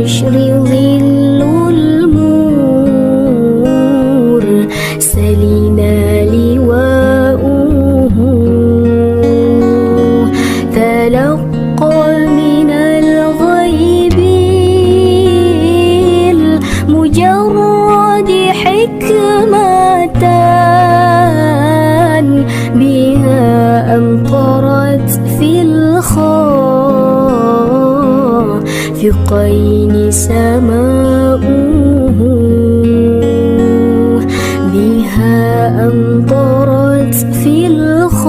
الحشر ظل المرسلين لواؤه تلقى من الغيب المجرد حكمة بها أمطرت في الخافقين سماؤه بها أمطرت في الخافقين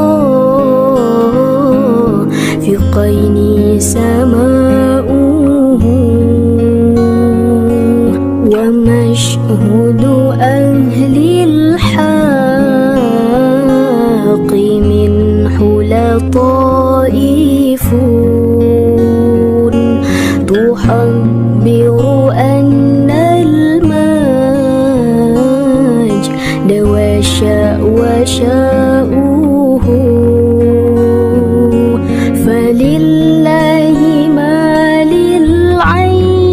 سماؤه ومشهد أهل الحق من طائف تحبر أن المجد وشاؤه فلله ما للعين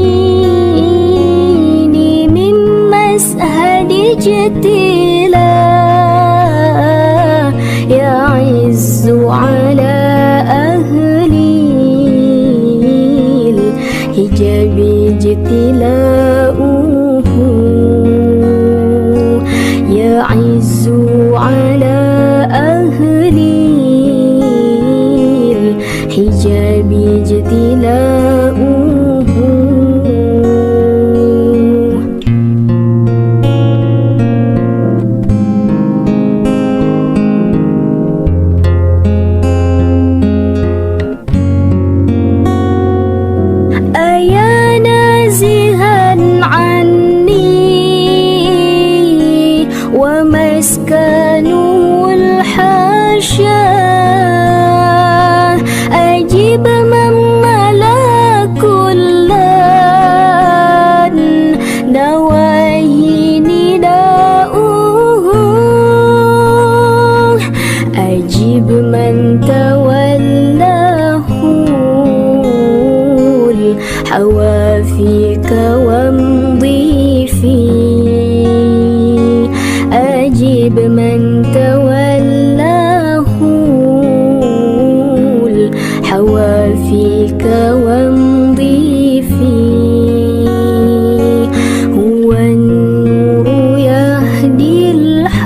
من مسهد اجتلاء يعز على أهل الحجاب اجتلاؤه يعز على أهل الحجاب اجتلاؤه ومسكنه الحاشا أجب من ملا كل نواهي نداؤه أجب من تولاه الحوافيك وامضي فيه أجب من تولاه الحوافيك وامضي فيه هو النور يهدي الحائرين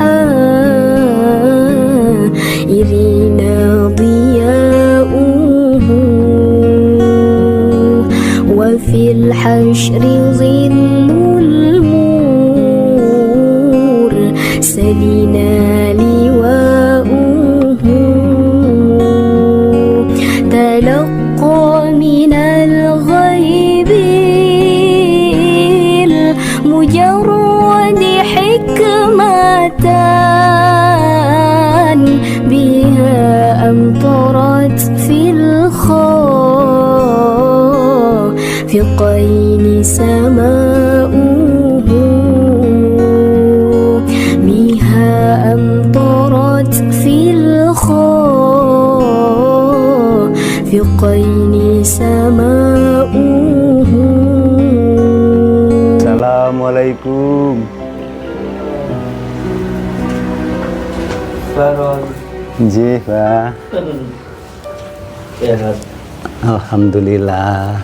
ضياؤه وفي الحشر ظل سلينا لواؤه تلقى من الغيب المجرد حكمة بها أمطرت في الخافقين سماؤه أمطرت في الخافقين سماؤه. Assalamualaikum. Nggih, Pak. Sehat. Alhamdulillah.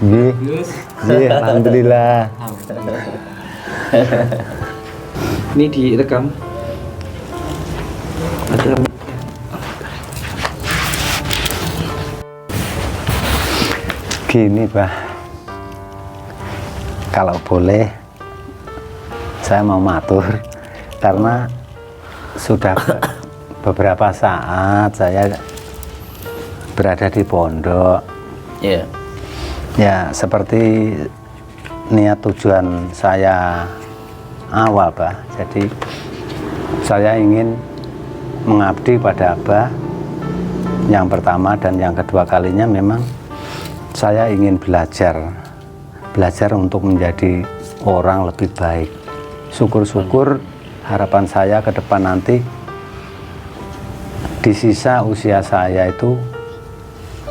Nggih. Nggih, alhamdulillah. Ini direkam. Ada gini, Pak. Kalau boleh saya mau matur karena sudah beberapa saat saya berada di pondok. Ya, seperti niat tujuan saya awal, Pak. Jadi saya ingin mengabdi pada Abah. Yang pertama dan yang kedua kalinya memang saya ingin belajar untuk menjadi orang lebih baik. Syukur-syukur harapan saya ke depan nanti di sisa usia saya itu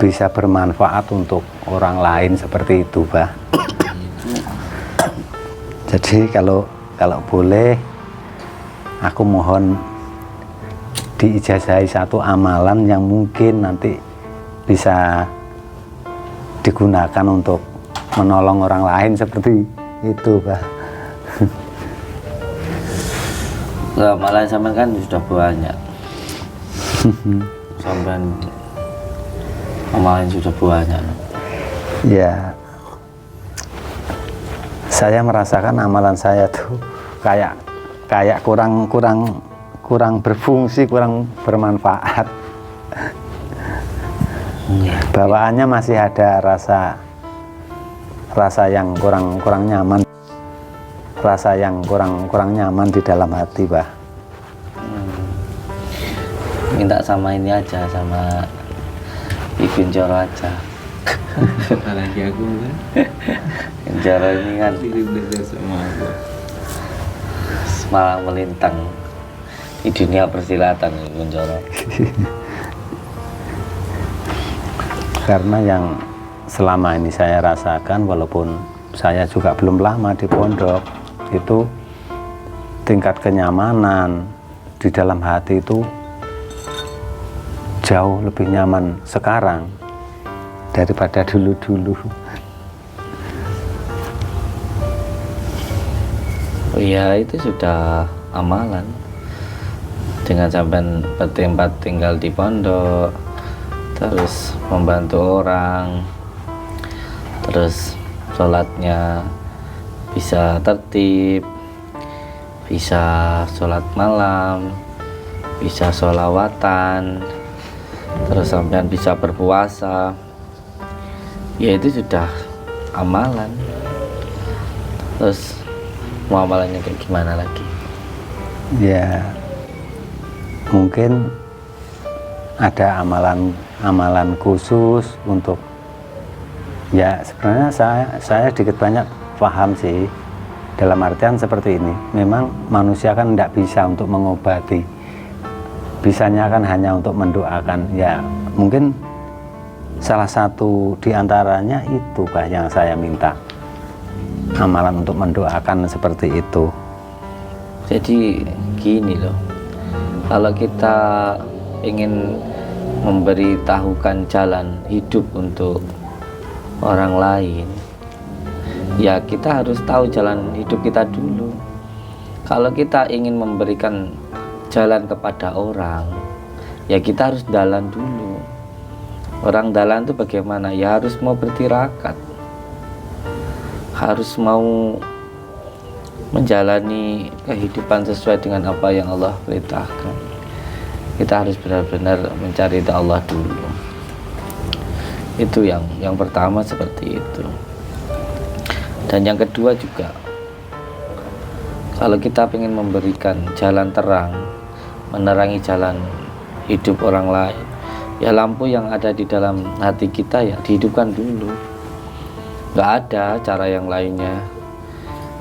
bisa bermanfaat untuk orang lain seperti itu, Pak. Jadi kalau boleh, aku mohon diijazahi satu amalan yang mungkin nanti bisa digunakan untuk menolong orang lain seperti itu, Pak. Lah malah sampean kan sudah banyak. Sampean amalan sudah banyak. Ya, saya merasakan amalan saya tuh kayak kurang berfungsi, kurang bermanfaat. Bawaannya masih ada rasa yang kurang nyaman, rasa yang kurang nyaman di dalam hati, Pak. Minta sama ini aja, sama Ibn Joro aja. Apalagi aku kan Ibn Joro ini kan belajar sama aku. malah melintang di dunia persilatan Ibn Joro. Karena yang selama ini saya rasakan, walaupun saya juga belum lama di pondok, itu tingkat kenyamanan di dalam hati itu jauh lebih nyaman sekarang daripada dulu-dulu. Oh iya, itu sudah amalan. Dengan sampean bertempat tinggal di pondok, terus membantu orang, terus sholatnya bisa tertib, bisa sholat malam, bisa sholawatan, terus sampean bisa berpuasa, ya itu sudah amalan. Terus mau amalannya kayak gimana lagi? Ya, mungkin ada amalan khusus untuk, ya sebenarnya saya sedikit banyak paham sih, dalam artian seperti ini. Memang manusia kan tidak bisa untuk mengobati, bisanya kan hanya untuk mendoakan. Ya mungkin salah satu diantaranya itu, Pak, yang saya minta, amalan untuk mendoakan seperti itu. Jadi gini loh, kalau kita ingin memberitahukan jalan hidup untuk orang lain, ya kita harus tahu jalan hidup kita dulu. Kalau kita ingin memberikan jalan kepada orang, ya kita harus jalan dulu. Orang jalan itu bagaimana? Ya harus mau bertirakat, harus mau menjalani kehidupan sesuai dengan apa yang Allah perintahkan. Kita harus benar-benar mencari Allah dulu. Itu yang pertama seperti itu. Dan yang kedua juga, kalau kita ingin memberikan jalan terang, menerangi jalan hidup orang lain, ya lampu yang ada di dalam hati kita ya dihidupkan dulu. Nggak ada cara yang lainnya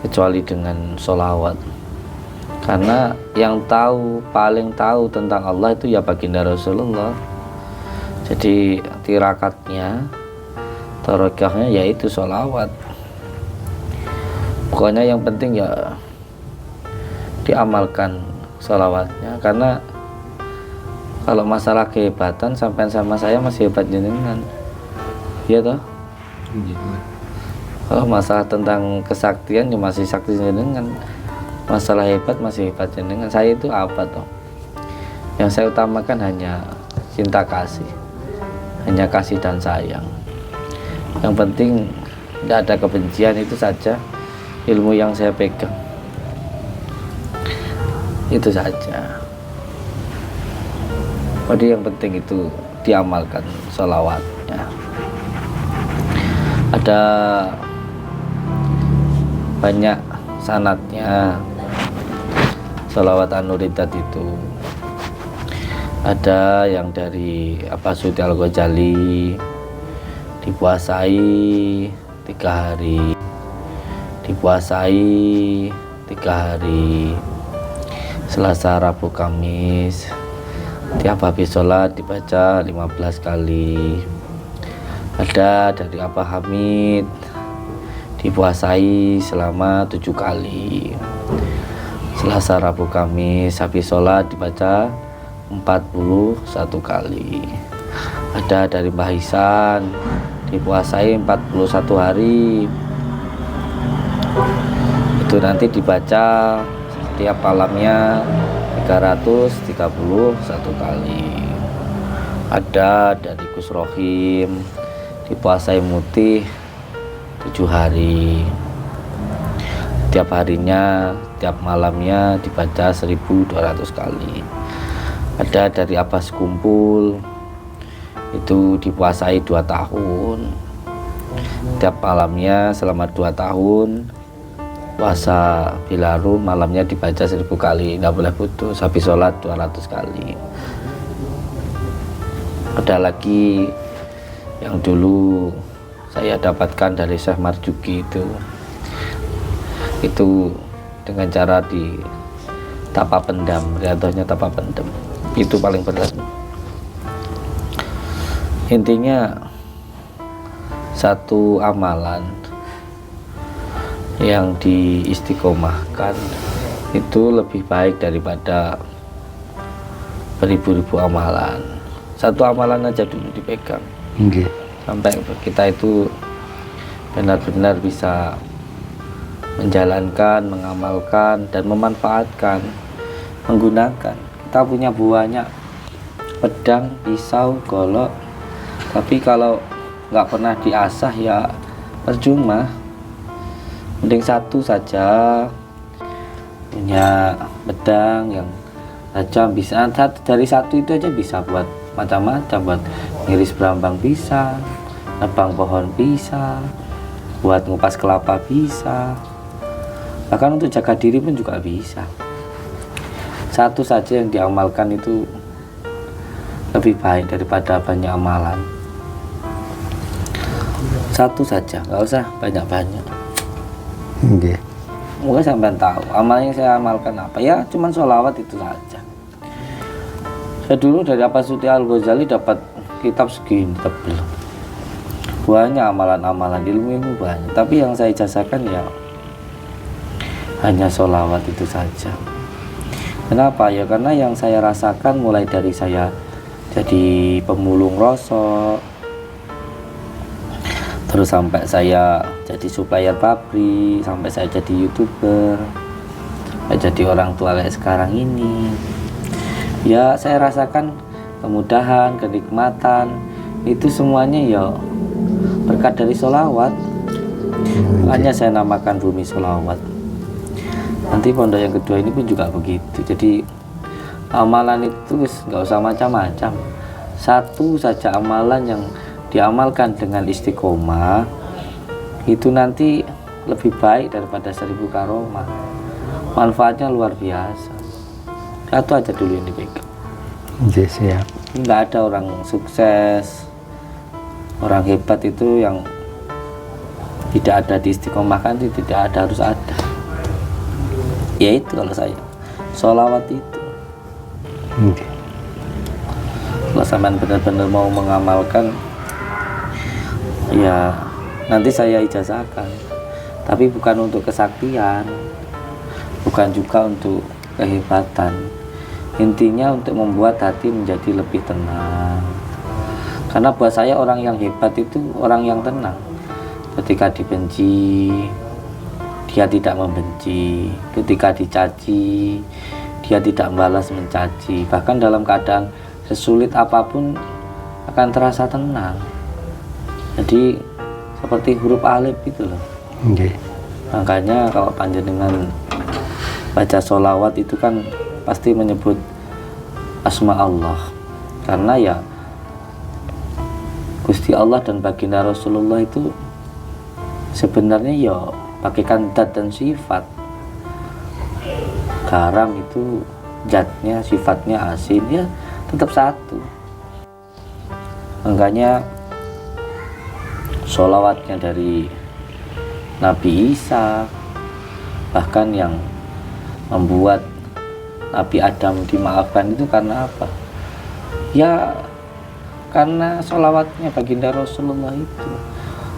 kecuali dengan sholawat. Karena yang paling tahu tentang Allah itu ya baginda Rasulullah. Jadi tirakatnya, tarekahnya yaitu sholawat. Pokoknya yang penting ya diamalkan sholawatnya. Karena kalau masalah kehebatan, sampai sama saya masih hebat jenengan, iya toh? Kalau masalah tentang kesaktian ya masih sakti jenengan. Masalah hebat masih hebat jenengan. Saya itu apa toh? Yang saya utamakan hanya cinta kasih, hanya kasih dan sayang. Yang penting tidak ada kebencian, itu saja ilmu yang saya pegang. Itu saja. Jadi yang penting itu diamalkan sholawatnya. Ada banyak sanatnya sholawat An-Nuridat itu. Ada yang dari Sudi Al-Ghazali, dipuasai 3 hari, dipuasai 3 hari, Selasa, Rabu, Kamis Tiap habis sholat dibaca 15 kali. Ada dari Abah Hamid dipuasai selama 7 kali. Selasa, Rabu, Kamis habis sholat dibaca 41 kali. Ada dari Mbah Ihsan dipuasai 41 hari. Itu nanti dibaca setiap malamnya 331 kali. Ada dari Gus Rohim dipuasai mutih 7 hari. Tiap harinya, tiap malamnya dibaca 1200 kali. Ada dari Abbas Kumpul, itu dipuasai 2 tahun. Tiap malamnya selama 2 tahun puasa Bilaru, malamnya dibaca 1000 kali, nggak boleh putus. Habis sholat 200 kali. Ada lagi yang dulu saya dapatkan dari Syekh Marjuki, itu dengan cara di tapa pendam, riadohnya tapa pendam, itu paling berat. Intinya satu amalan yang diistiqomahkan itu lebih baik daripada beribu-ribu amalan. Satu amalan aja dulu dipegang, sampai kita itu benar-benar bisa menjalankan, mengamalkan, dan memanfaatkan, menggunakan. Kita punya banyak pedang, pisau, golok, tapi kalau nggak pernah diasah ya percuma. Mending satu saja, punya pedang yang tajam, bisa dari satu itu aja bisa buat macam-macam, buat ngiris berambang bisa, nebang pohon bisa, buat ngupas kelapa bisa, bahkan untuk jaga diri pun juga bisa. Satu saja yang diamalkan itu lebih baik daripada banyak amalan. Satu saja, nggak usah banyak-banyak. Mungkin sampai tahu amalnya saya amalkan apa, ya cuman sholawat itu saja. Saya dulu dari Abbas Suti Al-Ghazali dapat kitab segini tebel, banyak amalan-amalan, ilmu banyak, tapi yang saya ijazahkan ya hanya sholawat itu saja. Kenapa? Ya karena yang saya rasakan mulai dari saya jadi pemulung rosok, terus sampai saya jadi supplier pabrik, sampai saya jadi YouTuber, sampai jadi orang tua kayak sekarang ini, ya saya rasakan kemudahan, kenikmatan, itu semuanya ya berkat dari sholawat. Makanya saya namakan Bumi Sholawat. Nanti pondok yang kedua ini pun juga begitu. Jadi amalan itu nggak usah macam-macam, satu saja amalan yang diamalkan dengan istiqomah itu nanti lebih baik daripada 1000 karomah. Manfaatnya luar biasa. Satu aja dulu yang dipegang. Siap. Nggak ada orang sukses, orang hebat itu yang tidak ada diistiqomahkan, itu tidak ada, harus ada. Ya itu kalau saya sholawat itu. Kalau sampean benar-benar mau mengamalkan, ya nanti saya ijazahkan, tapi bukan untuk kesaktian, bukan juga untuk kehebatan. Intinya untuk membuat hati menjadi lebih tenang. Karena buat saya orang yang hebat itu orang yang tenang. Ketika dibenci, dia tidak membenci. Ketika dicaci, dia tidak membalas mencaci. Bahkan dalam keadaan sesulit apapun akan terasa tenang. Jadi seperti huruf alif itu loh. Makanya kalau panjenengan baca sholawat itu kan pasti menyebut asma Allah, karena ya Gusti Allah dan baginda Rasulullah itu sebenarnya ya pakaikan zat dan sifat. Garam itu zatnya, sifatnya asin, ya tetap satu. Makanya sholawatnya dari Nabi Isa, bahkan yang membuat Nabi Adam dimaafkan itu karena apa? Ya karena sholawatnya baginda Rasulullah itu.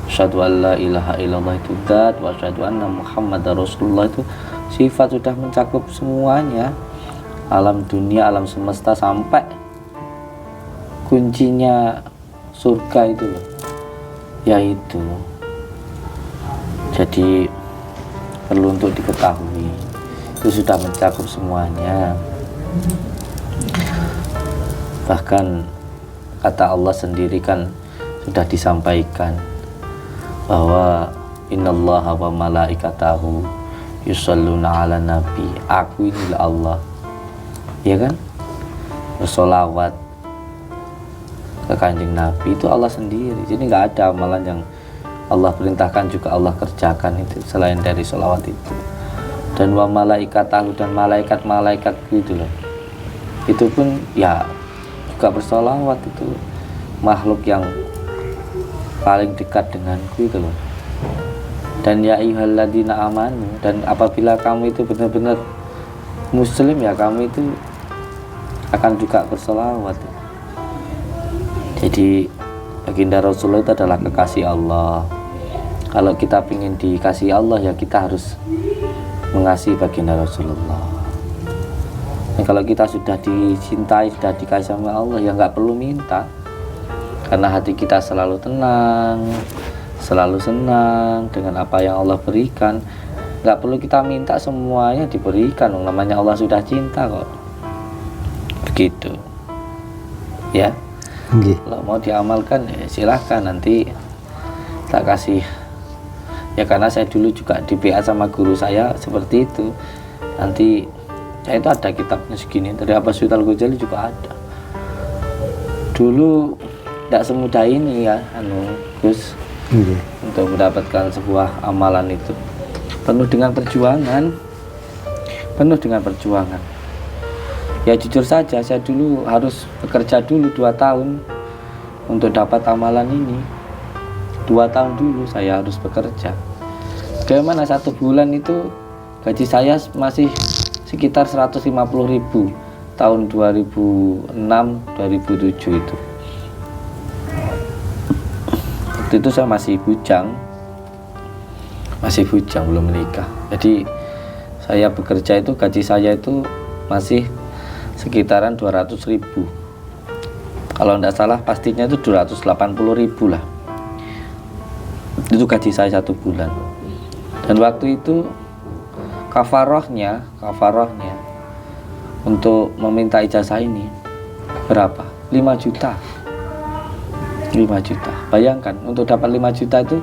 Asyhadu an la ilaha illallah itu dzat, wa asyhadu anna Muhammadar Rasulullah itu sifat, sudah mencakup semuanya, alam dunia, alam semesta, sampai kuncinya surga itu loh, yaitu. Jadi perlu untuk diketahui, itu sudah mencakup semuanya. Bahkan kata Allah sendiri kan sudah disampaikan bahwa innallaha wa malaikatahu yusholluna ala nabi, aku inilah Allah, ya kan, bersolawat ke kanjeng Nabi, itu Allah sendiri. Jadi nggak ada amalan yang Allah perintahkan juga Allah kerjakan itu selain dari sholawat itu. Dan wa malaikatahu, dan malaikat itu loh, itu pun ya juga bersolawat, itu makhluk yang paling dekat denganku itu loh. Dan ya ayyuhalladzina amanu, dan apabila kamu itu benar-benar muslim, ya kamu itu akan juga bersolawat. Jadi baginda Rasulullah itu adalah kekasih Allah. Kalau kita ingin dikasih Allah, ya kita harus mengasihi baginda Rasulullah. Dan kalau kita sudah dicintai, sudah dikasih sama Allah, ya nggak perlu minta, karena hati kita selalu tenang, selalu senang dengan apa yang Allah berikan. Nggak perlu kita minta, semuanya diberikan. Namanya Allah sudah cinta kok. Begitu ya. Kalau mau diamalkan ya silahkan, nanti tak kasih ya, karena saya dulu juga di PA sama guru saya seperti itu. Nanti ya itu ada kitabnya segini, dari Abbas Al-Ghazali juga ada. Dulu tidak semudah ini ya Gus, untuk mendapatkan sebuah amalan itu penuh dengan perjuangan, ya jujur saja, saya dulu harus bekerja dulu 2 tahun untuk dapat amalan ini. 2 tahun dulu saya harus bekerja. Bagaimana 1 bulan itu gaji saya masih sekitar 150.000 tahun 2006-2007 itu. Waktu itu saya masih bujang belum menikah. Jadi saya bekerja itu gaji saya itu masih sekitaran 200.000. Kalau tidak salah pastinya itu 280.000 lah. Itu gaji saya 1 bulan. Dan waktu itu kafarohnya untuk meminta ijazah ini berapa? 5 juta. Bayangkan, untuk dapat 5 juta itu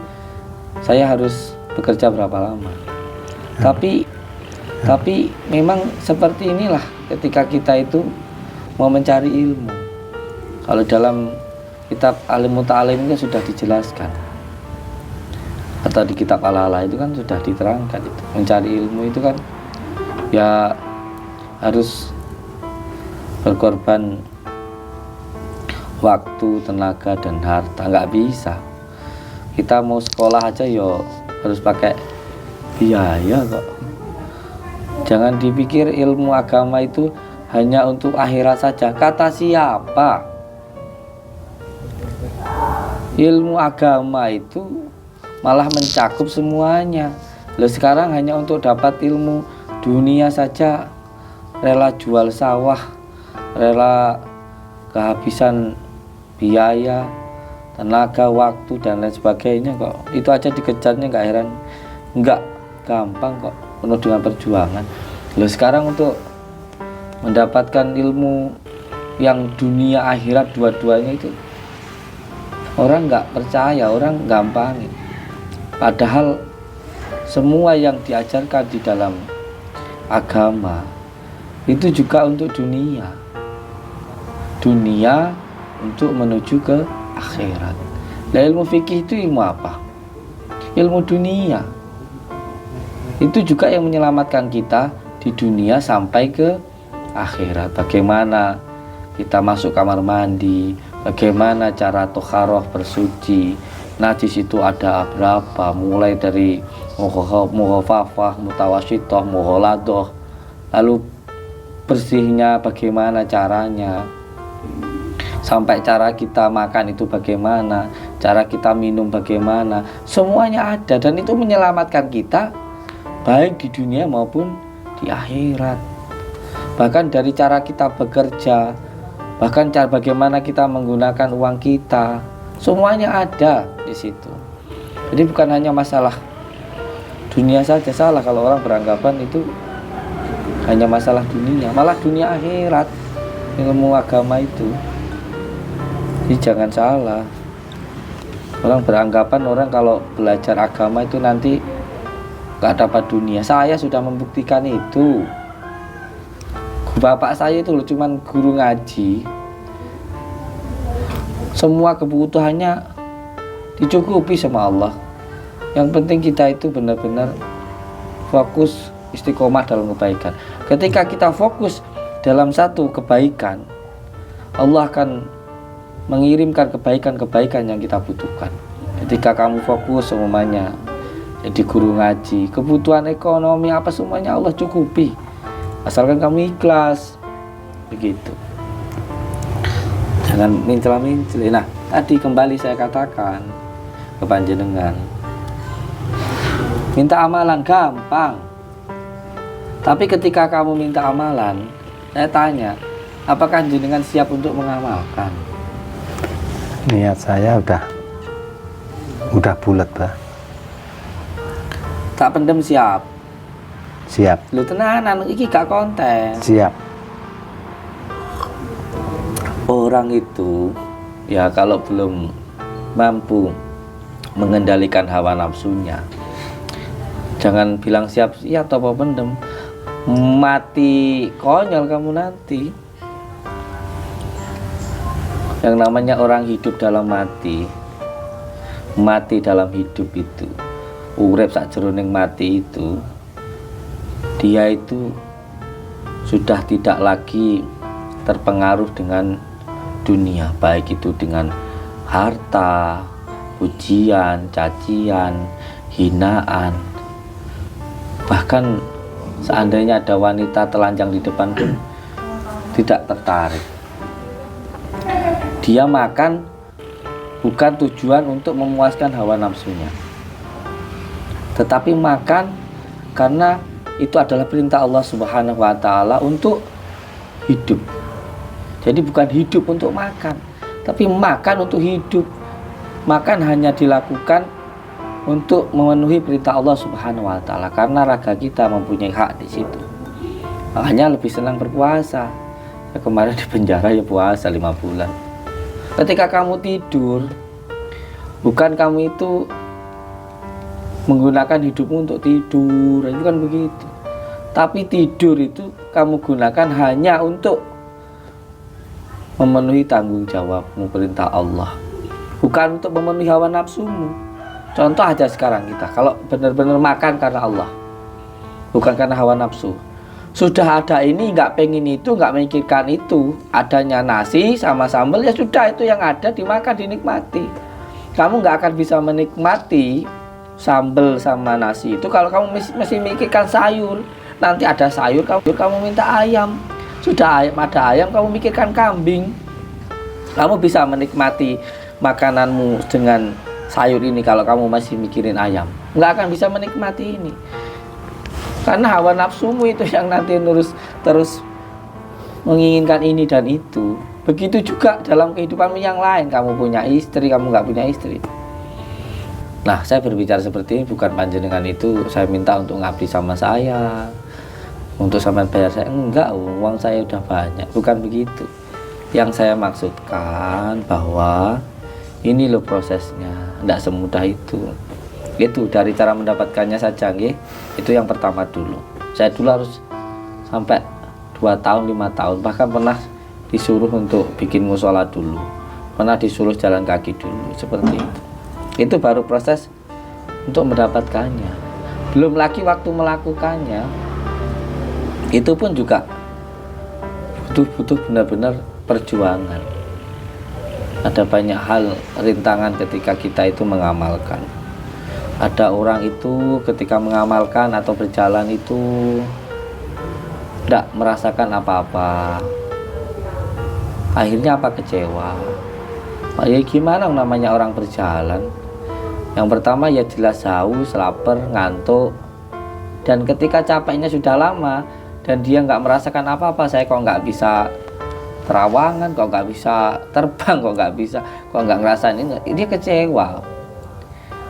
saya harus bekerja berapa lama. Tapi memang seperti inilah ketika kita itu mau mencari ilmu. Kalau dalam kitab Alim Muta'alim itu sudah dijelaskan, atau di kitab Al-Hala itu kan sudah diterangkan itu. Mencari ilmu itu kan ya harus berkorban waktu, tenaga, dan harta. Nggak bisa kita mau sekolah aja yo harus pakai biaya kok. Jangan dipikir ilmu agama itu hanya untuk akhirat saja. Kata siapa? Ilmu agama itu malah mencakup semuanya. Loh, sekarang hanya untuk dapat ilmu dunia saja rela jual sawah, rela kehabisan biaya, tenaga, waktu, dan lain sebagainya kok. Itu aja dikejarnya, nggak heran. Nggak gampang kok, penuh dengan perjuangan. Loh, sekarang untuk mendapatkan ilmu yang dunia akhirat dua-duanya itu orang nggak percaya, orang gampangin. Padahal semua yang diajarkan di dalam agama itu juga untuk dunia untuk menuju ke akhirat. Nah, ilmu fikih itu ilmu apa? Ilmu dunia. Itu juga yang menyelamatkan kita di dunia sampai ke akhirat. Bagaimana kita masuk kamar mandi, bagaimana cara toharoh bersuci, najis itu ada berapa, mulai dari mughafafah, mutawasyithah, mughaladah, lalu bersihnya bagaimana caranya, Sampai cara kita makan itu bagaimana, cara kita minum bagaimana, semuanya ada, dan itu menyelamatkan kita baik di dunia maupun di akhirat. Bahkan dari cara kita bekerja, bahkan cara bagaimana kita menggunakan uang kita, semuanya ada di situ. Jadi bukan hanya masalah dunia saja. Salah kalau orang beranggapan itu hanya masalah dunia, malah dunia akhirat ilmu agama itu. Jadi jangan salah. Orang beranggapan orang kalau belajar agama itu nanti gak dapat dunia. Saya sudah membuktikan itu. Bapak saya itu loh cuman guru ngaji. Semua kebutuhannya dicukupi sama Allah. Yang penting kita itu benar-benar fokus istiqomah dalam kebaikan. Ketika kita fokus dalam satu kebaikan, Allah akan mengirimkan kebaikan-kebaikan yang kita butuhkan. Ketika kamu fokus semuanya jadi guru ngaji, kebutuhan ekonomi apa semuanya Allah cukupi, asalkan kamu ikhlas. Begitu, jangan mincela-mincela. Nah, tadi kembali saya katakan ke panjenengan, minta amalan gampang, tapi ketika kamu minta amalan, saya tanya, apakah jenengan siap untuk mengamalkan? Niat saya udah bulat, Pak. Tak pendem siap. Siap. Lu tenanan iki gak konten. Siap. Orang itu ya kalau belum mampu mengendalikan hawa nafsunya, jangan bilang siap atau apa pendem. Mati konyol kamu nanti. Yang namanya orang hidup dalam mati, mati dalam hidup itu, urip sakjroning mati itu, dia itu sudah tidak lagi terpengaruh dengan dunia, baik itu dengan harta, pujian, cacian, hinaan. Bahkan seandainya ada wanita telanjang di depan pun tidak tertarik. Dia makan bukan tujuan untuk memuaskan hawa nafsunya, tetapi makan karena itu adalah perintah Allah Subhanahu wa Ta'ala untuk hidup. Jadi bukan hidup untuk makan, tapi makan untuk hidup. Makan hanya dilakukan untuk memenuhi perintah Allah Subhanahu wa Ta'ala, karena raga kita mempunyai hak di situ. Makanya lebih senang berpuasa. Ya, kemarin di penjara ya puasa 5 bulan. Ketika kamu tidur, bukan kamu itu menggunakan hidupmu untuk tidur, itu kan begitu. Tapi tidur itu kamu gunakan hanya untuk memenuhi tanggung jawabmu, perintah Allah, bukan untuk memenuhi hawa nafsumu. Contoh aja sekarang kita, kalau benar-benar makan karena Allah, bukan karena hawa nafsu. Sudah ada ini, nggak pengen itu, nggak memikirkan itu, adanya nasi sama sambal, ya sudah, itu yang ada, dimakan, dinikmati. Kamu nggak akan bisa menikmati sambal sama nasi itu kalau kamu masih mikirkan sayur. Nanti ada sayur, kamu minta ayam. Sudah ada ayam, kamu mikirkan kambing. Kamu bisa menikmati makananmu dengan sayur ini kalau kamu masih mikirin ayam. Nggak akan bisa menikmati ini, karena hawa nafsumu itu yang nanti terus menginginkan ini dan itu. Begitu juga dalam kehidupanmu yang lain. Kamu punya istri, kamu nggak punya istri. Nah, saya berbicara seperti ini bukan panjenengan itu saya minta untuk ngabdi sama saya, untuk sampean bayar saya. Enggak, uang saya udah banyak. Bukan begitu. Yang saya maksudkan bahwa ini loh prosesnya, tidak semudah itu. Itu dari cara mendapatkannya saja, nggih. Itu yang pertama dulu. Saya dulu harus sampai 2 tahun, 5 tahun, bahkan pernah disuruh untuk bikin musola dulu, pernah disuruh jalan kaki dulu, seperti itu. Itu baru proses untuk mendapatkannya. Belum lagi waktu melakukannya, itu pun juga butuh benar-benar perjuangan. Ada banyak hal rintangan ketika kita itu mengamalkan. Ada orang itu ketika mengamalkan atau berjalan itu tidak merasakan apa-apa, Akhirnya apa? Kecewa. Ya gimana namanya orang berjalan? Yang pertama ya jelas haus, lapar, ngantuk. Dan ketika capeknya sudah lama dan dia nggak merasakan apa-apa, saya kok nggak bisa terawangan, kok nggak bisa terbang, kok nggak ngerasain ini, dia kecewa.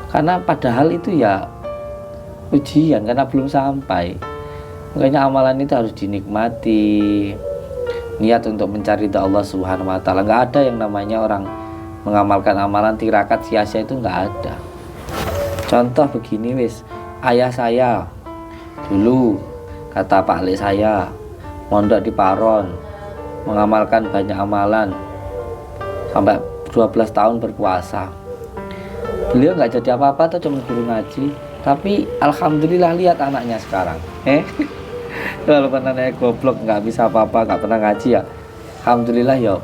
Karena padahal itu ya ujian, karena belum sampai. Makanya amalan itu harus dinikmati. Niat untuk mencari ridha Allah Subhanahu wa taala. Nggak ada yang namanya orang mengamalkan amalan tirakat sia-sia, itu nggak ada. Contoh begini wis, ayah saya dulu, kata Pak Le saya, mondok di Paron, mengamalkan banyak amalan sampai 12 tahun berpuasa. Beliau nggak jadi apa-apa tuh, cuma guru ngaji. Tapi alhamdulillah lihat anaknya sekarang. Walaupun anaknya goblok, nggak bisa apa-apa, nggak pernah ngaji ya, alhamdulillah ya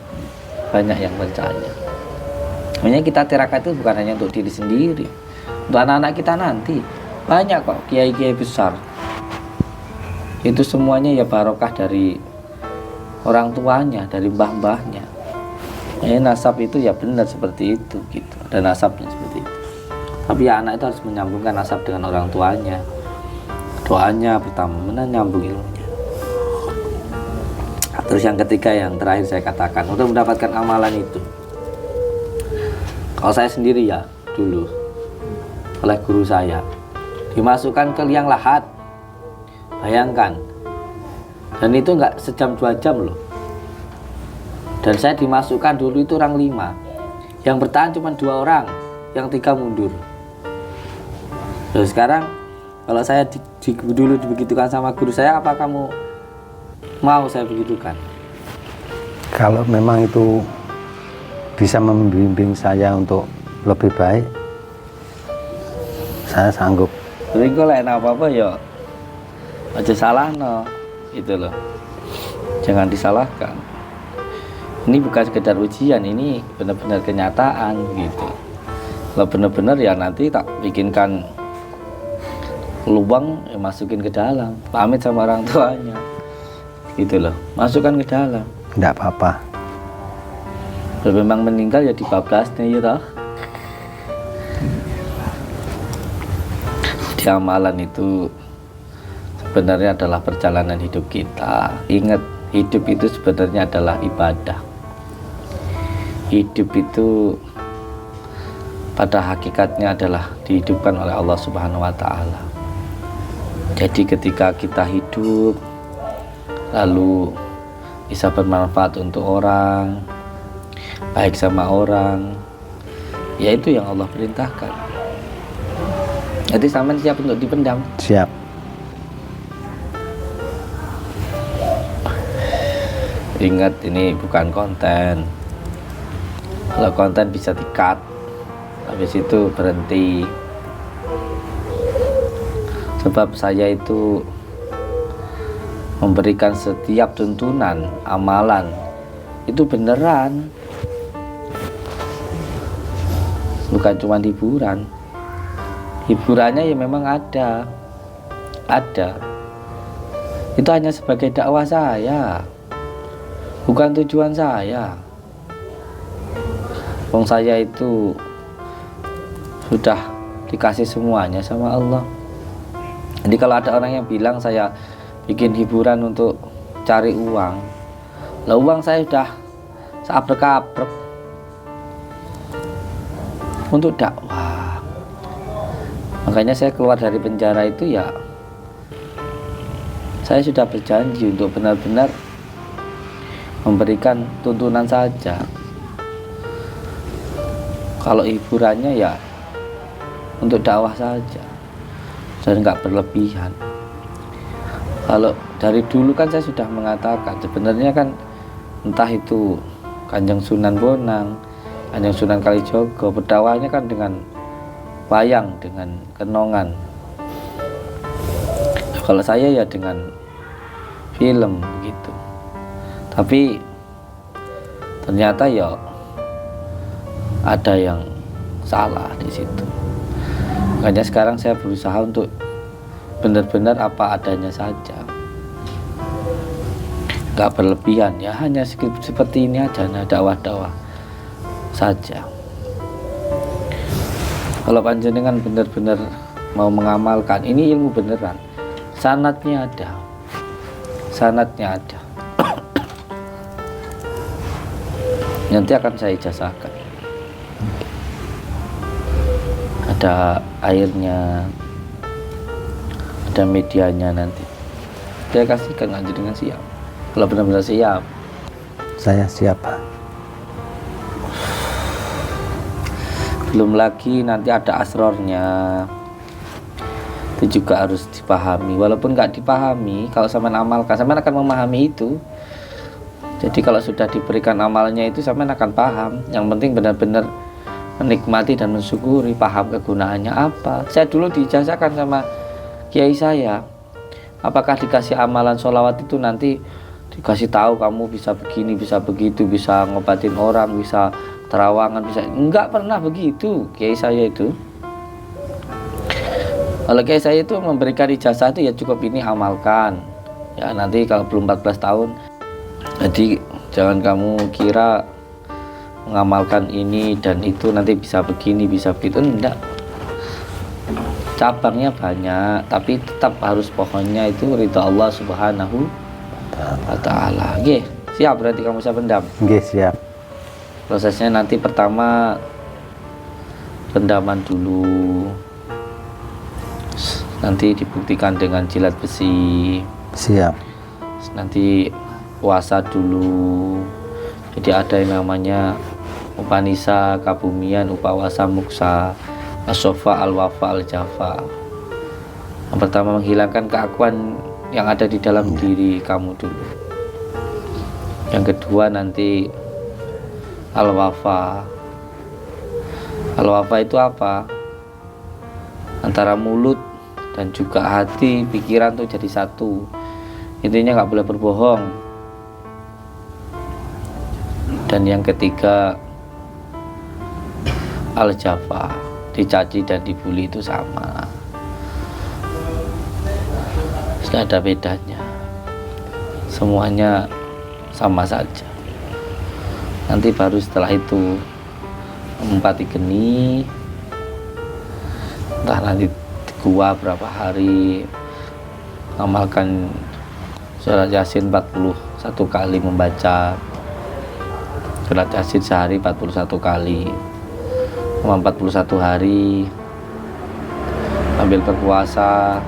banyak yang percaya. Makanya kita tirakat itu bukan hanya untuk diri sendiri, untuk anak-anak kita nanti. Banyak kok kiai-kiai besar. Itu semuanya ya barokah dari orang tuanya, dari mbah-mbahnya. Nasab itu ya benar seperti itu gitu. Ada nasabnya seperti itu. Tapi ya anak itu harus menyambungkan nasab dengan orang tuanya. Doanya pertama, menyambung ilmunya. Terus yang ketiga, yang terakhir saya katakan, untuk mendapatkan amalan itu, kalau saya sendiri ya dulu oleh guru saya dimasukkan ke liang lahat, bayangkan, dan itu nggak sejam 2 jam loh. Dan saya dimasukkan dulu itu orang 5, yang bertahan cuma 2 orang, yang 3 mundur. Terus sekarang kalau saya dulu dibegitukan sama guru saya, apa kamu mau saya begitukan? Kalau memang itu bisa membimbing saya untuk lebih baik, saya sanggup. Tapi kalau enak apa-apa ya aja salah no, gitu loh. Jangan disalahkan. Ini bukan sekedar ujian, ini benar-benar kenyataan gitu. Kalau benar-benar ya nanti tak bikinkan lubang, ya masukin ke dalam, pamit sama orang tuanya gitu loh, masukkan ke dalam, Enggak apa-apa. kalau memang meninggal ya dibablasnya ya toh. Di amalan itu sebenarnya adalah perjalanan hidup kita. Ingat, hidup itu sebenarnya adalah ibadah. Hidup itu pada hakikatnya adalah dihidupkan oleh Allah Subhanahu wa taala. Jadi ketika kita hidup lalu bisa bermanfaat untuk orang, baik sama orang, ya itu yang Allah perintahkan. Jadi sampean siap untuk dipendam? Siap. Ingat, ini bukan konten. Kalau konten bisa di-cut, habis itu berhenti. Sebab saya itu memberikan setiap tuntunan amalan itu beneran, bukan cuma hiburan. Hiburannya ya memang ada. Itu hanya sebagai dakwah saya, bukan tujuan saya. Wong saya itu sudah dikasih semuanya sama Allah. Jadi kalau ada orang yang bilang saya bikin hiburan untuk cari uang, lah uang saya sudah seabrek-abrek untuk dakwah. Makanya saya keluar dari penjara itu ya, saya sudah berjanji untuk benar-benar memberikan tuntunan saja. Kalau hiburannya ya untuk dakwah saja dan nggak berlebihan. Kalau dari dulu kan saya sudah mengatakan, sebenarnya kan entah itu Kanjeng Sunan Bonang, Kanjeng Sunan Kalijogo, berdakwahnya kan dengan wayang, dengan kenongan. Kalau saya ya dengan film gitu. Tapi ternyata ya ada yang salah di situ. Makanya sekarang saya berusaha untuk benar-benar apa adanya saja. nggak berlebihan ya, hanya seperti ini aja, nah dakwah-dakwah saja. Kalau panjenengan benar-benar mau mengamalkan ini ilmu beneran, sanadnya ada, nanti akan saya ijazahkan, ada airnya, ada medianya, nanti saya kasihkan aja dengan siap. Kalau benar-benar siap, Saya siap, Pak. belum lagi nanti ada asrornya, itu juga harus dipahami. Walaupun nggak dipahami, kalau sampean amalkan, sampean akan memahami itu. Jadi kalau sudah diberikan amalnya itu sampean akan paham. Yang penting benar-benar menikmati dan mensyukuri, paham kegunaannya apa. Saya dulu diijazahkan sama kiai saya, apakah dikasih amalan sholawat itu nanti dikasih tahu kamu bisa begini, bisa begitu, bisa ngobatin orang, bisa terawangan, bisa, enggak pernah begitu kiai saya itu. Kalau kiai saya itu memberikan ijazah itu ya cukup ini amalkan ya, nanti kalau belum 14 tahun. Jadi jangan kamu kira mengamalkan ini dan itu nanti bisa begini, bisa begitu, enggak. Cabangnya banyak, tapi tetap harus pokoknya itu ridha Allah Subhanahu wa ta'ala. Oke, siap berarti kamu saya pendam. Oke, siap. Prosesnya nanti pertama rendaman dulu, nanti dibuktikan dengan jilat besi, Siap. nanti puasa dulu. Jadi ada yang namanya Upanisa, Kabumian, Upawasa, Muksa, Asofa, Al-Wafa, Al-Jafa. Yang pertama menghilangkan keakuan yang ada di dalam diri kamu dulu. Yang kedua nanti Al-Wafa. Al-Wafa itu apa? Antara mulut dan juga hati, pikiran tuh jadi satu. Intinya nggak boleh berbohong. Dan yang ketiga Al-Jafa, dicaci dan dibully itu sama, tidak ada bedanya, semuanya sama saja. Nanti baru setelah itu empati geni, entah nanti di gua berapa hari, amalkan surat Yasin 41 kali membaca, surat Yasin sehari 41 kali, 41 hari ambil berpuasa.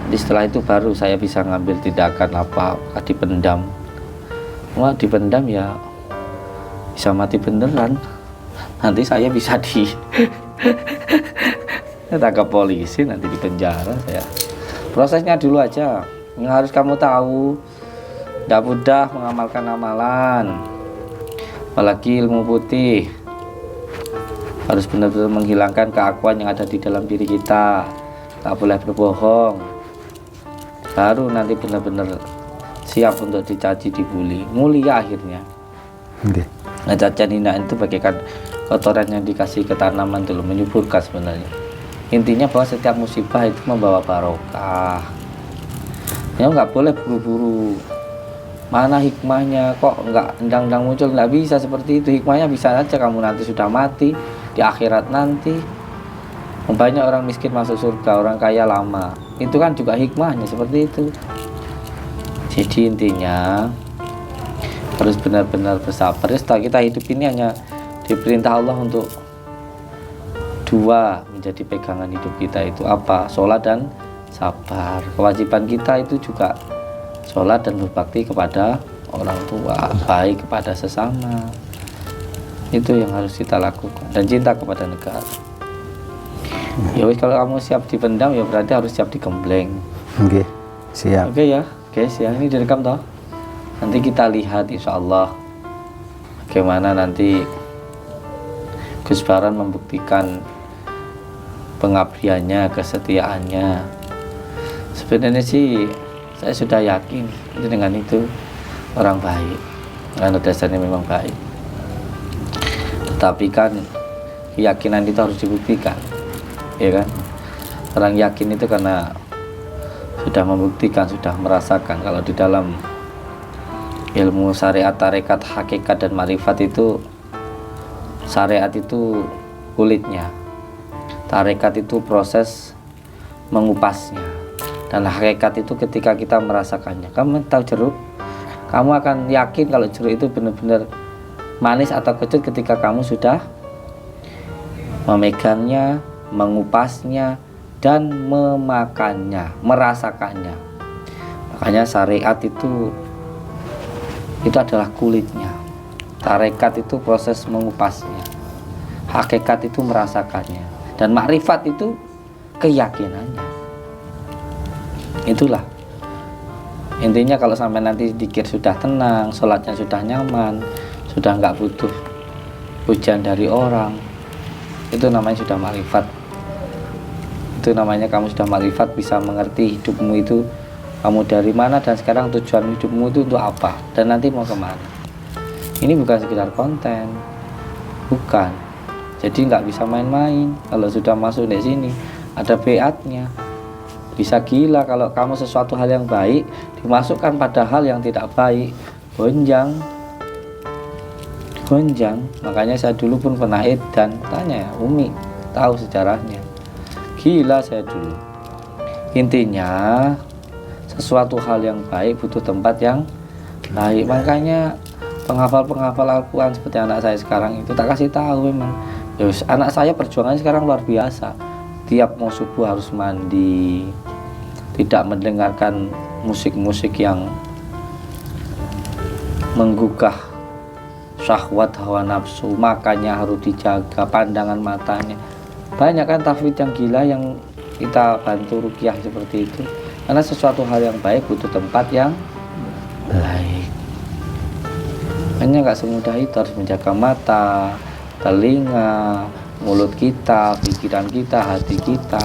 Jadi setelah itu baru saya bisa ngambil tindakan apa, dipendam. Wah, dipendam ya bisa mati beneran. Nanti saya bisa ditangkap polisi, nanti di penjara saya. Prosesnya dulu aja yang harus kamu tahu. Tidak mudah mengamalkan amalan, apalagi ilmu putih. Harus benar-benar menghilangkan keakuan yang ada di dalam diri kita, tak boleh berbohong, baru nanti benar-benar siap untuk dicaci, dibully, mulia akhirnya. Oke. Nah, cacian hinaan itu bagaikan kotoran yang dikasih ke tanaman dulu, menyuburkan sebenarnya. Intinya bahwa setiap musibah itu membawa barokah. Ya nggak boleh buru-buru. Mana hikmahnya, kok nggak endang-endang muncul, nggak bisa seperti itu. Hikmahnya bisa saja kamu nanti sudah mati, di akhirat nanti. Banyak orang miskin masuk surga, orang kaya lama. Itu kan juga hikmahnya seperti itu. Jadi intinya harus benar-benar bersabar. Setelah kita hidup ini hanya diperintah Allah untuk dua menjadi pegangan hidup kita, itu apa? Sholat dan sabar. Kewajiban kita itu juga sholat dan berbakti kepada orang tua, baik kepada sesama. Itu yang harus kita lakukan, dan cinta kepada negara. Ya wis, kalau kamu siap dipendam ya berarti harus siap digembleng. Oke, siap. Oke ya guys ya, ini direkam toh. Nanti kita lihat insya Allah bagaimana nanti Gus Baran membuktikan pengabdiannya, kesetiaannya. Sebenarnya sih saya sudah yakin dengan itu orang baik, karena dasarnya memang baik. Tetapi kan keyakinan itu harus dibuktikan, ya kan? Orang yakin itu karena sudah membuktikan, sudah merasakan kalau di dalam ilmu syariat, tarekat, hakikat dan marifat itu, syariat itu kulitnya, tarekat itu proses mengupasnya, dan hakikat itu ketika kita merasakannya. Kamu tahu jeruk, kamu akan yakin kalau jeruk itu benar-benar manis atau kecut ketika kamu sudah memegangnya, mengupasnya, dan memakannya, merasakannya. Makanya syariat itu adalah kulitnya, tarekat itu proses mengupasnya, hakikat itu merasakannya, dan makrifat itu keyakinannya. Itulah intinya. Kalau sampai nanti dikir sudah tenang, sholatnya sudah nyaman, sudah nggak butuh pujian dari orang, itu namanya sudah makrifat. Itu namanya kamu sudah makrifat, bisa mengerti hidupmu itu kamu dari mana dan sekarang tujuan hidupmu itu untuk apa dan nanti mau kemana. Ini bukan sekedar konten, bukan. Jadi nggak bisa main-main. Kalau sudah masuk di sini ada beatnya. Bisa gila kalau kamu sesuatu hal yang baik dimasukkan pada hal yang tidak baik, gonjang. Makanya saya dulu pun pernah edan, tanya Umi tahu sejarahnya. Gila saya dulu. Intinya sesuatu hal yang baik butuh tempat yang baik. Makanya penghafal Al-Quran seperti anak saya sekarang itu tak kasih tahu memang. Yus, anak saya perjuangannya sekarang luar biasa. Tiap mau subuh harus mandi, tidak mendengarkan musik-musik yang menggugah syahwat hawa nafsu, makannya harus dijaga, pandangan matanya. Banyak kan tahfidz yang gila yang kita bantu ruqyah seperti itu. Karena sesuatu hal yang baik butuh tempat yang baik. Hanya nggak semudah itu, harus menjaga mata, telinga, mulut kita, pikiran kita, hati kita.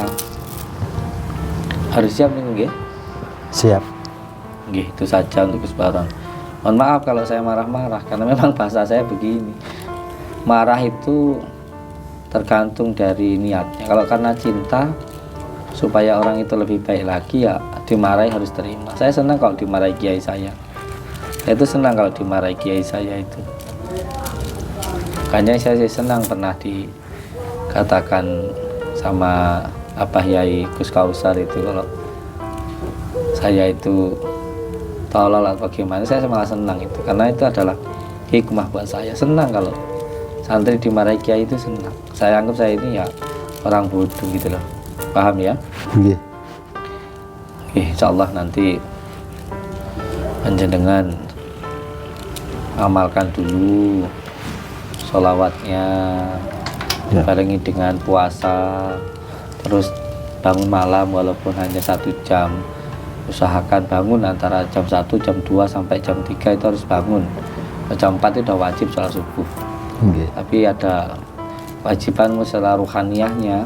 Harus siap nih, nggih? Siap. Nggih, itu saja untuk kesempatan. Mohon maaf kalau saya marah-marah karena memang bahasa saya begini. Marah itu tergantung dari niatnya. Kalau karena cinta supaya orang itu lebih baik lagi, ya dimarahi harus terima. Saya senang kalau dimarahi kiai saya. Saya itu senang kalau dimarahi kiai saya itu. Makanya saya senang pernah dikatakan sama Abah Yai Gus Kausar itu kalau saya itu tolol atau bagaimana, saya malah senang itu. Karena itu adalah hikmah buat saya. Senang kalau santri dimarahi kiai itu senang. Saya anggap saya ini ya orang bodoh gitu loh. Paham ya? Iya. Insyaallah nanti panjenengan amalkan dulu sholawatnya, Ya. barengi dengan puasa, terus bangun malam walaupun hanya 1 jam. Usahakan bangun antara jam 1, jam 2 sampai jam 3 itu harus bangun. Jam 4 itu udah wajib sholat subuh. Iya. Tapi ada kewajibanmu secara ruhaniyahnya,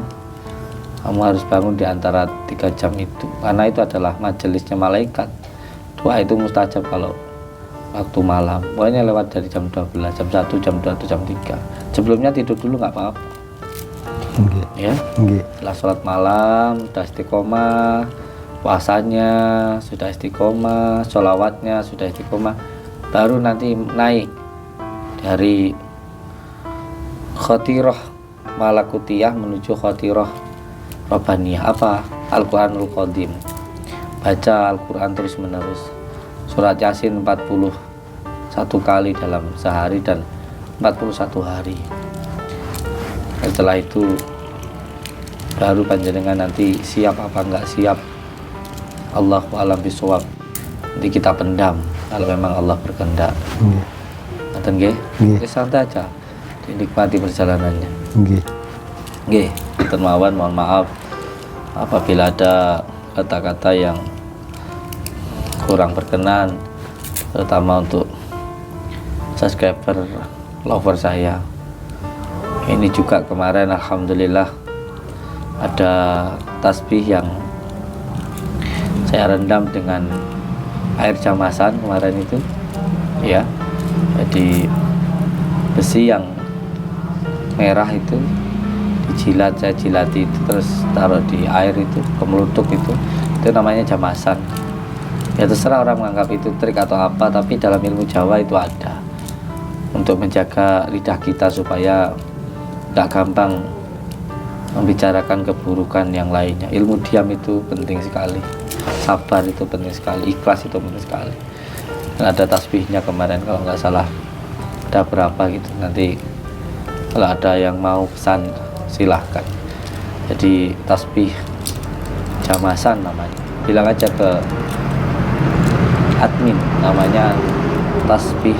kamu harus bangun di antara 3 jam itu, karena itu adalah majelisnya malaikat. Doa itu mustajab kalau waktu malam. Pokoknya lewat dari jam 12, jam 1, jam 2, atau jam 3. Sebelumnya tidur dulu nggak apa-apa. Iya. Ya. Iya. Setelah sholat malam, sudah istiqomah, puasanya sudah istiqomah, sholawatnya sudah istiqomah, baru nanti naik dari khotirah malakutiyah menuju khotirah Rabbaniyah. Apa? Al-Quranul Qadim. Baca Al-Quran terus menerus. Surat Yasin 41 kali dalam sehari dan 41 hari. Setelah itu baru panjenengan nanti siap apa enggak siap, Allahu a'lam bishawab. Nanti kita pendam kalau memang Allah berkehendak. Iya. Ngaten nggih? Nggih. Santai aja. Dinikmati perjalanannya. Nggih. Nggih, mohon maaf apabila ada kata-kata yang kurang berkenan, terutama untuk subscriber lover saya. Ini juga kemarin alhamdulillah ada tasbih yang saya rendam dengan air jamasan kemarin itu, ya. Jadi besi yang merah itu dijilat, saya jilati itu terus taruh di air itu, kemelutuk itu namanya jamasan. Ya terserah orang menganggap itu trik atau apa, tapi dalam ilmu Jawa itu ada untuk menjaga lidah kita supaya nggak gampang membicarakan keburukan yang lainnya. Ilmu diam itu penting sekali, sabar itu penting sekali, ikhlas itu penting sekali. Dan ada tasbihnya kemarin kalau nggak salah, ada berapa gitu. Nanti kalau ada yang mau pesan silahkan. Jadi tasbih Jamasan namanya, bilang aja ke admin, namanya tasbih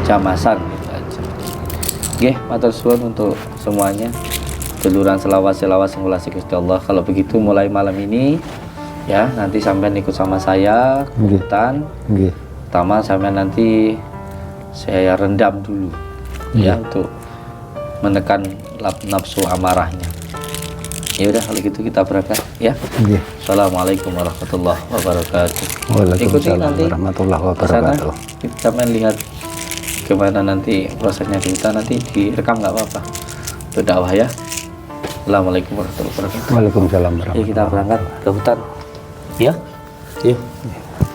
Jamasan gitu aja. Oke, matur suwun untuk semuanya. Duluran selawat simulasi Gusti Allah. Kalau begitu mulai malam ini ya, nanti sampean ikut sama saya ke hutan. Pertama sampean nanti saya rendam dulu ya untuk menekan nafsu amarahnya. Ya udah kalau gitu kita berangkat ya. Assalamualaikum warahmatullahi wabarakatuh. Ikuti nanti warahmatullahi wabarakatuh. Sampean lihat gimana nanti prosesnya di hutan, nanti direkam nggak apa-apa. Itu dakwah ya. Assalamualaikum warahmatullahi wabarakatuh. Waalaikumsalam Jadi warahmatullahi kita berangkat ke hutan ya.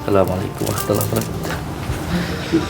Assalamualaikum warahmatullahi wabarakatuh.